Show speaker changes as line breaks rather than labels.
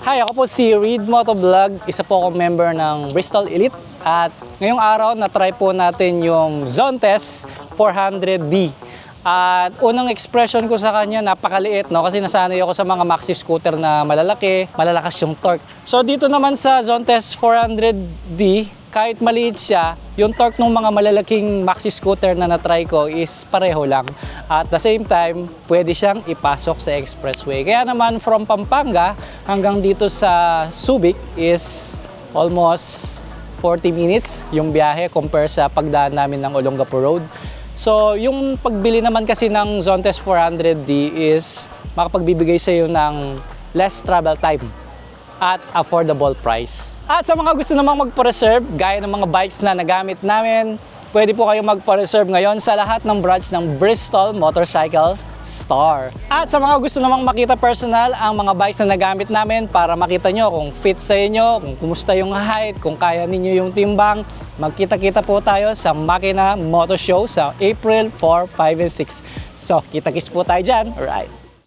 Hi, ako po si Reed Motovlog. Isa po akong member ng Bristol Elite. At ngayong araw, na-try po natin yung Zontes 400D. At unang expression ko sa kanya, napakaliit, no? Kasi nasanay ako sa mga maxi scooter na malalaki, malalakas yung torque. So dito naman sa Zontes 400D, kahit maliit siya, yung torque ng mga malalaking maxi scooter na na-try ko is pareho lang. At the same time, pwede siyang ipasok sa expressway. Kaya naman from Pampanga hanggang dito sa Subic is almost 40 minutes yung biyahe compare sa pagdaan namin ng Olongapo Road. So, yung pagbili naman kasi ng Zontes 400D is makapagbibigay sa iyo ng less travel time at affordable price. At sa mga gusto namang magpa-reserve, gaya ng mga bikes na nagamit namin, pwede po kayong magpa-reserve ngayon sa lahat ng branch ng Bristol Motorcycle Store. At sa mga gusto namang makita personal ang mga bikes na nagamit namin para makita nyo kung fit sa inyo, kung kumusta yung height, kung kaya ninyo yung timbang, magkita-kita po tayo sa Makina Moto Show sa April 4, 5, and 6. So, kita-kits po tayo dyan. Alright.